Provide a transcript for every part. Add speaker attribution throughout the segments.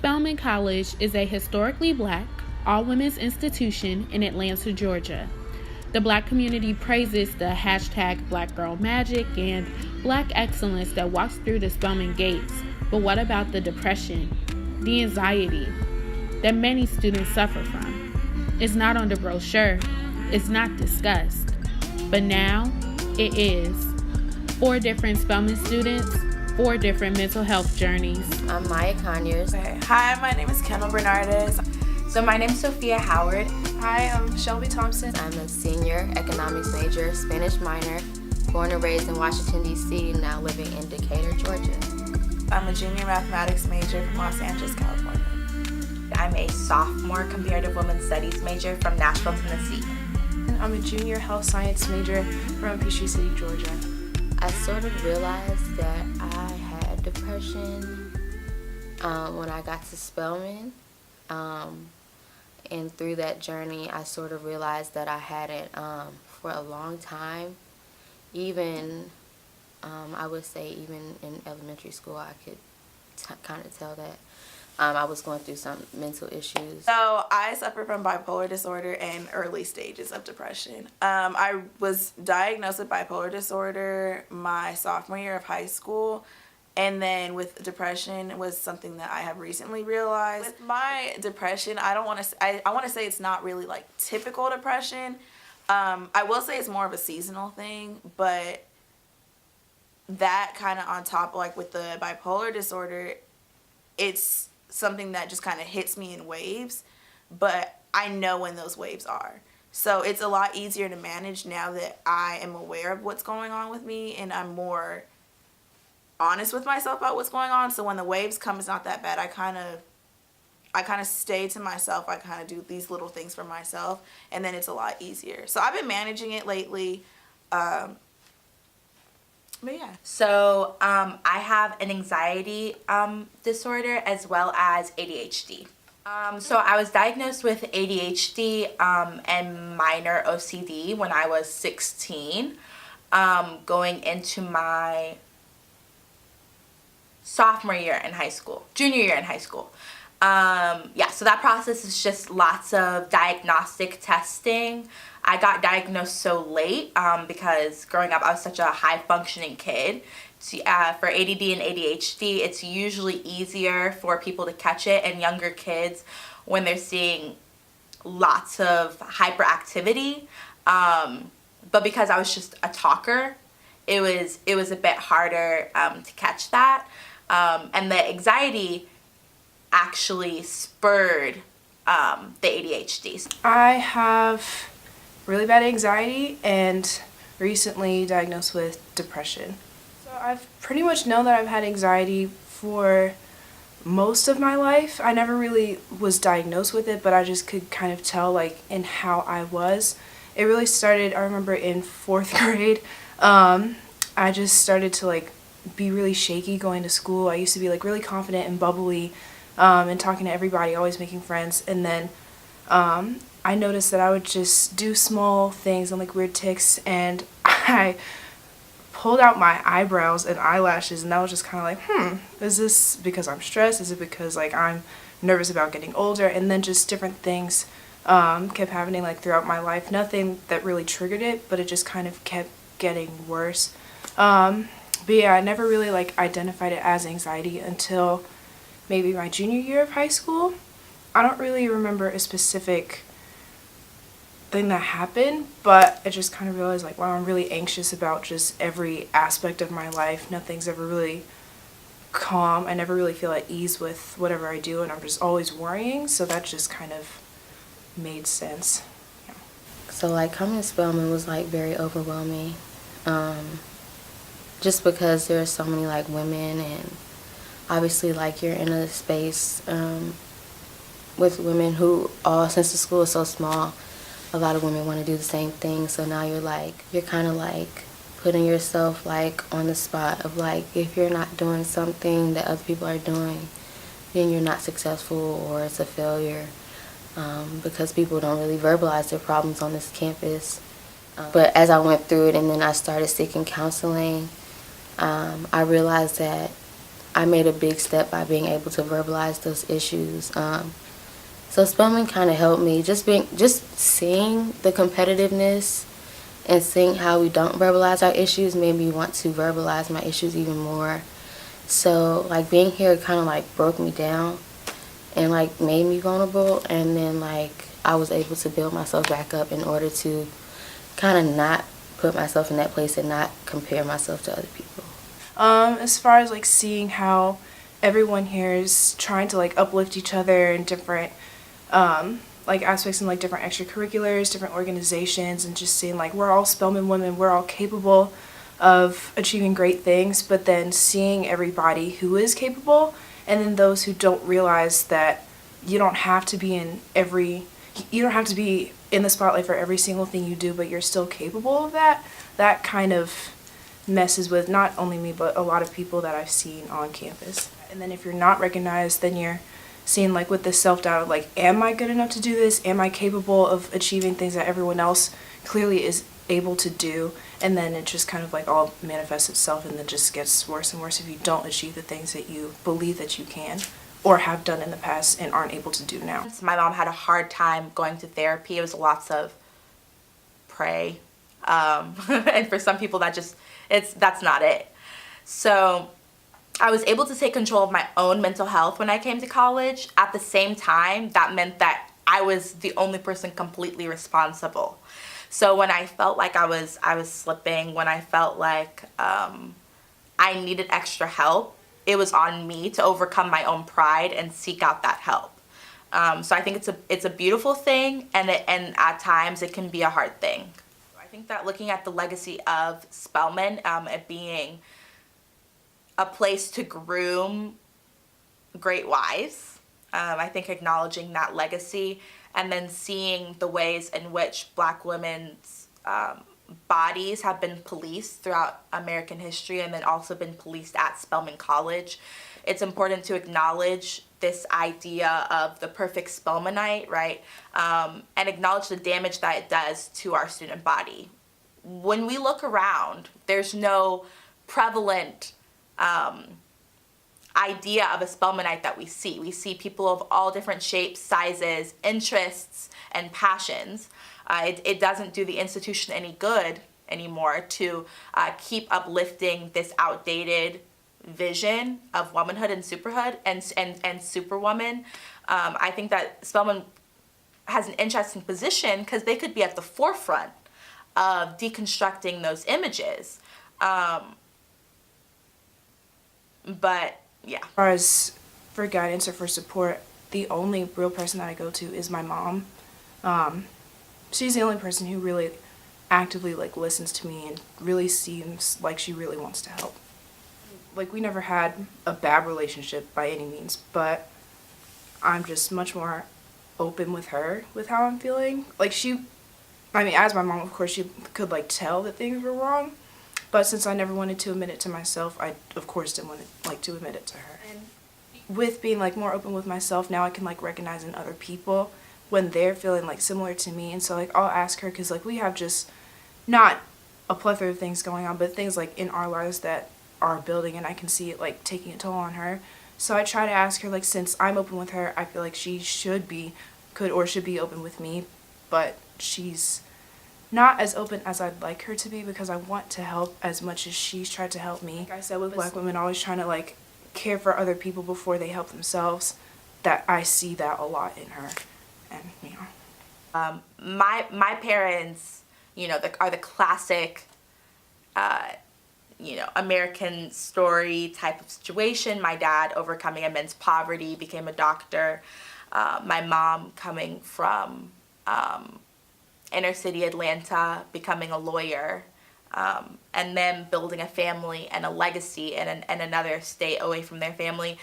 Speaker 1: Spelman College is a historically black, all-women's institution in Atlanta, Georgia. The black community praises the hashtag Black Girl Magic and black excellence that walks through the Spelman gates. But what about the depression, the anxiety that many students suffer from? It's not on the brochure, it's not discussed, but now it is. 4 different Spelman students, 4 different mental health journeys.
Speaker 2: I'm Maya Conyers.
Speaker 3: Okay. Hi, my name is Kendall Bernardes.
Speaker 2: So my name is Sophia Howard.
Speaker 4: Hi, I'm Shelby Thompson.
Speaker 2: I'm a senior economics major, Spanish minor, born and raised in Washington, D.C., now living in Decatur, Georgia.
Speaker 3: I'm a junior mathematics major from Los Angeles, California.
Speaker 5: I'm a sophomore comparative women's studies major from Nashville, Tennessee.
Speaker 4: And I'm a junior health science major from Peachtree City, Georgia.
Speaker 2: I sort of realized that I had depression when I got to Spelman. And through that journey, I sort of realized that I had it for a long time. Even, I would say even in elementary school, I could kind of tell that I was going through some mental issues.
Speaker 3: So I suffer from bipolar disorder and early stages of depression. I was diagnosed with bipolar disorder my sophomore year of high school. And then with depression was something that I have recently realized. With my depression, I want to say it's not really like typical depression. I will say it's more of a seasonal thing, but that kind of on top, like with the bipolar disorder, it's something that just kind of hits me in waves, but I know when those waves are. So it's a lot easier to manage now that I am aware of what's going on with me and I'm more honest with myself about what's going on. So when the waves come, it's not that bad. I kind of stay to myself. I kind of do these little things for myself, and then it's a lot easier. So I've been managing it lately. But yeah.
Speaker 5: So I have an anxiety disorder as well as ADHD. So I was diagnosed with ADHD and minor OCD when I was 16, going into my sophomore year in high school, junior year in high school. So that process is just lots of diagnostic testing. I got diagnosed so late because growing up I was such a high-functioning kid. For ADD and ADHD, it's usually easier for people to catch it, and younger kids when they're seeing lots of hyperactivity. But because I was just a talker, it was a bit harder to catch that. And the anxiety actually spurred the ADHD.
Speaker 4: I have really bad anxiety and recently diagnosed with depression. So I've pretty much known that I've had anxiety for most of my life. I never really was diagnosed with it, but I just could kind of tell like in how I was. It really started, I remember in 4th grade, I just started to like be really shaky going to school. I used to be like really confident and bubbly and talking to everybody, always making friends. And then I noticed that I would just do small things and like weird tics, and I pulled out my eyebrows and eyelashes, and that was just kind of like, is this because I'm stressed? Is it because like I'm nervous about getting older? And then just different things kept happening like throughout my life. Nothing that really triggered it, but it just kind of kept getting worse. But yeah, I never really like identified it as anxiety until maybe my junior year of high school. I don't really remember a specific thing that happened, but I just kind of realized like, wow, I'm really anxious about just every aspect of my life. Nothing's ever really calm. I never really feel at ease with whatever I do, and I'm just always worrying. So that just kind of made sense. Yeah.
Speaker 2: So like coming to Spelman was like very overwhelming. Just because there are so many like women, and obviously like you're in a space with women who since the school is so small, a lot of women want to do the same thing. So now you're kind of like putting yourself like on the spot of like, if you're not doing something that other people are doing, then you're not successful or it's a failure, because people don't really verbalize their problems on this campus. But as I went through it and then I started seeking counseling, I realized that I made a big step by being able to verbalize those issues. So Spelman kind of helped me. Just seeing the competitiveness and seeing how we don't verbalize our issues made me want to verbalize my issues even more. So like being here kind of like broke me down and like made me vulnerable, and then like I was able to build myself back up in order to kind of not put myself in that place and not compare myself to other people.
Speaker 4: As far as like seeing how everyone here is trying to like uplift each other in different like aspects in like different extracurriculars, different organizations, and just seeing like we're all Spelman women, we're all capable of achieving great things, but then seeing everybody who is capable, and then those who don't realize that you don't have to be in the spotlight for every single thing you do, but you're still capable of that. That kind of messes with not only me, but a lot of people that I've seen on campus. And then if you're not recognized, then you're seeing like with the self-doubt of like, am I good enough to do this? Am I capable of achieving things that everyone else clearly is able to do? And then it just kind of like all manifests itself, and then just gets worse and worse if you don't achieve the things that you believe that you can or have done in the past and aren't able to do now.
Speaker 5: My mom had a hard time going to therapy. It was lots of pray. And for some people that's not it. So I was able to take control of my own mental health when I came to college. At the same time, that meant that I was the only person completely responsible. So when I felt like I was slipping, when I felt like I needed extra help, it was on me to overcome my own pride and seek out that help. So I think it's a beautiful thing, and at times it can be a hard thing. I think that looking at the legacy of Spelman, it being a place to groom great wives, I think acknowledging that legacy, and then seeing the ways in which Black women's bodies have been policed throughout American history, and then also been policed at Spelman College. It's important to acknowledge this idea of the perfect Spelmanite, right? And acknowledge the damage that it does to our student body. When we look around, there's no prevalent idea of a Spelmanite that we see. We see people of all different shapes, sizes, interests, and passions. It doesn't do the institution any good anymore to keep uplifting this outdated vision of womanhood and superhood and superwoman. I think that Spelman has an interesting position because they could be at the forefront of deconstructing those images. But yeah.
Speaker 4: As far as for guidance or for support, the only real person that I go to is my mom. She's the only person who really actively like listens to me and really seems like she really wants to help. Like, we never had a bad relationship by any means, but I'm just much more open with her with how I'm feeling. Like, as my mom, of course, she could like tell that things were wrong, but since I never wanted to admit it to myself, I of course didn't want to admit it to her. And with being like more open with myself, now I can like recognize in other people when they're feeling like similar to me. And so like I'll ask her, because like we have just not a plethora of things going on, but things like in our lives that are building, and I can see it like taking a toll on her. So I try to ask her, like, since I'm open with her, I feel like she should be open with me, but she's not as open as I'd like her to be, because I want to help as much as she's tried to help me. Like I said, with Black women always trying to like care for other people before they help themselves, that I see that a lot in her. And
Speaker 5: my parents, are the classic American story type of situation. My dad overcoming immense poverty, became a doctor. My mom coming from inner city Atlanta, becoming a lawyer, and then building a family and a legacy in another state away from their family.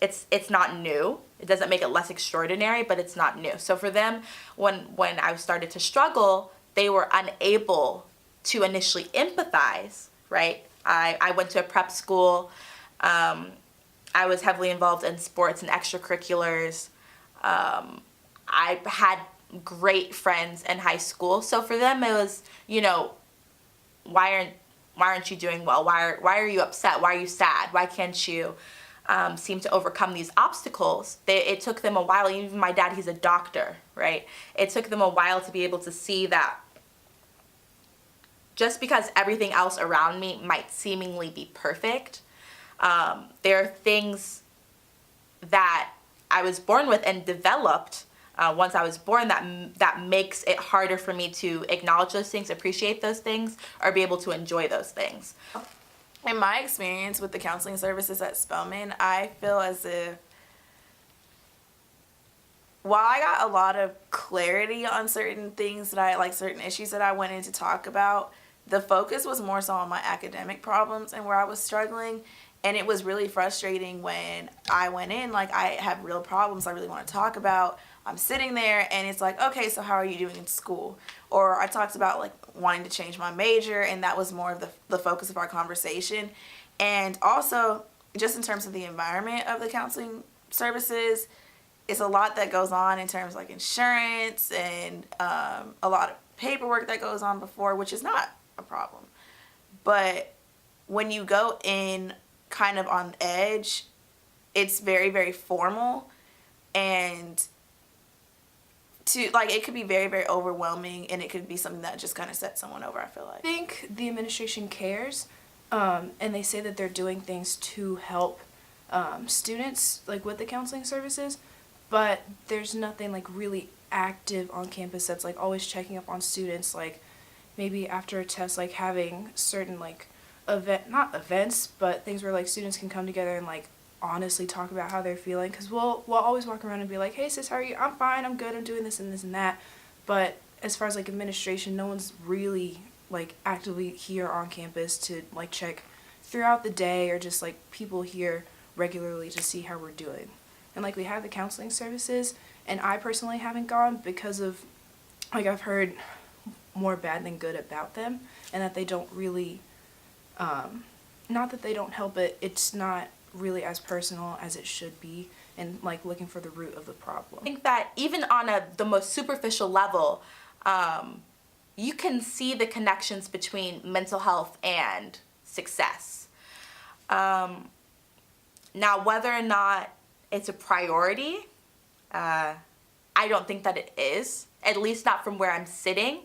Speaker 5: It's not new. It doesn't make it less extraordinary, but it's not new. So for them, when I started to struggle, they were unable to initially empathize, right? I went to a prep school. I was heavily involved in sports and extracurriculars. I had great friends in high school. So for them, it was, why Why aren't you doing well? Why are you upset? Why are you sad? Why can't you seem to overcome these obstacles? It took them a while. Even my dad, he's a doctor, right? It took them a while to be able to see that just because everything else around me might seemingly be perfect, there are things that I was born with and developed once I was born that makes it harder for me to acknowledge those things, appreciate those things, or be able to enjoy those things.
Speaker 3: In my experience with the counseling services at Spelman, I feel as if while I got a lot of clarity on certain things that I like, certain issues that I went in to talk about, the focus was more so on my academic problems and where I was struggling. And it was really frustrating when I went in, like, I have real problems I really want to talk about. I'm sitting there and it's like, okay, so how are you doing in school? Or I talked about like wanting to change my major, and that was more of the focus of our conversation. And also, just in terms of the environment of the counseling services, it's a lot that goes on in terms of like insurance and a lot of paperwork that goes on before, which is not a problem. But when you go in kind of on edge, it's very, very formal, and to like it could be very, very overwhelming, and it could be something that just kind of sets someone over, I feel like.
Speaker 4: I think the administration cares, and they say that they're doing things to help students like with the counseling services, but there's nothing like really active on campus that's like always checking up on students, like maybe after a test, like having certain like not events, but things where like students can come together and like honestly talk about how they're feeling, because we'll always walk around and be like, hey sis, how are you? I'm fine, I'm good, I'm doing this and this and that. But as far as like administration, no one's really like actively here on campus to like check throughout the day, or just like people here regularly to see how we're doing. And like we have the counseling services, and I personally haven't gone because of like I've heard more bad than good about them, and that they don't really not that they don't help it, it's not really as personal as it should be, and like looking for the root of the problem.
Speaker 5: I think that even on the most superficial level, you can see the connections between mental health and success. Now, whether or not it's a priority, I don't think that it is, at least not from where I'm sitting.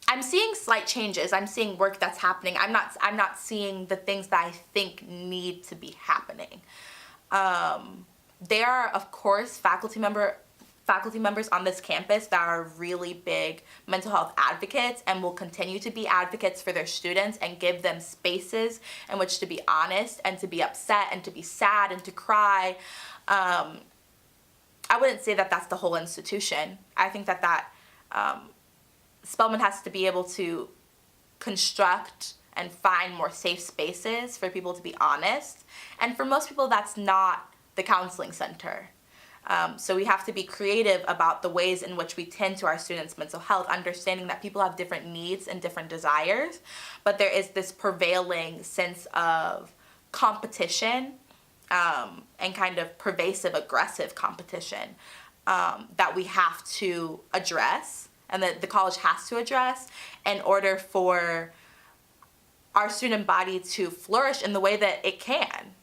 Speaker 5: I'm seeing slight changes. I'm seeing work that's happening. I'm not seeing the things that I think need to be happening. There are, of course, faculty members on this campus that are really big mental health advocates and will continue to be advocates for their students and give them spaces in which to be honest and to be upset and to be sad and to cry. I wouldn't say that that's the whole institution. I think that Spelman has to be able to construct and find more safe spaces for people to be honest. And for most people, that's not the counseling center. So we have to be creative about the ways in which we tend to our students' mental health, understanding that people have different needs and different desires, but there is this prevailing sense of competition and kind of pervasive aggressive competition that we have to address, and that the college has to address in order for our student body to flourish in the way that it can.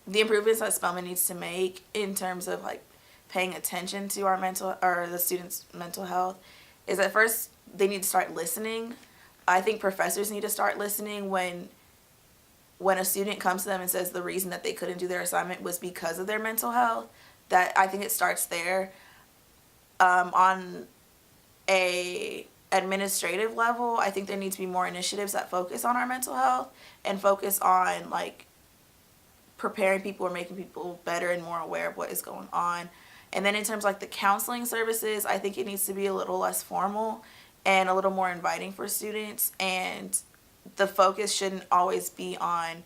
Speaker 3: The improvements that Spelman needs to make in terms of like paying attention to our the students' mental health is at first they need to start listening. I think professors need to start listening when a student comes to them and says the reason that they couldn't do their assignment was because of their mental health. That I think it starts there. On a administrative level, I think there needs to be more initiatives that focus on our mental health and focus on like preparing people or making people better and more aware of what is going on. And then in terms of like the counseling services, I think it needs to be a little less formal and a little more inviting for students, and the focus shouldn't always be on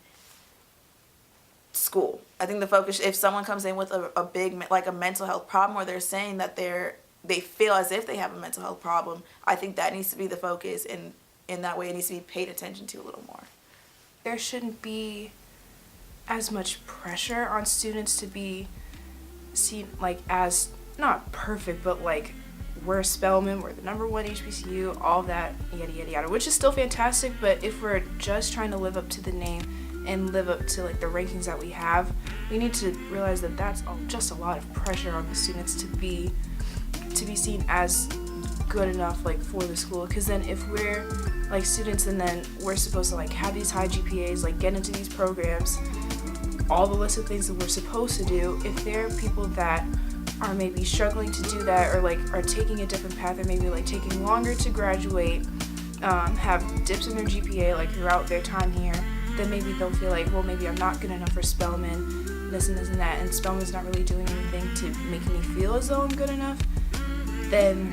Speaker 3: school. I think the focus, if someone comes in with a big like a mental health problem, or they're saying that they feel as if they have a mental health problem, I think that needs to be the focus, and in that way it needs to be paid attention to a little more.
Speaker 4: There shouldn't be as much pressure on students to be seen like as not perfect, but like we're Spelman, we're the #1 HBCU, all that, yada yada yada, which is still fantastic. But if we're just trying to live up to the name and live up to like the rankings that we have, we need to realize that that's just a lot of pressure on the students to be seen as good enough like for the school. Because then if we're like students and then we're supposed to like have these high GPAs, like get into these programs, all the list of things that we're supposed to do, if there are people that are maybe struggling to do that, or like are taking a different path, or maybe like taking longer to graduate, have dips in their GPA like throughout their time here, then maybe they'll feel like, well, maybe I'm not good enough for Spelman, this and this and that, and Spelman's not really doing anything to make me feel as though I'm good enough, then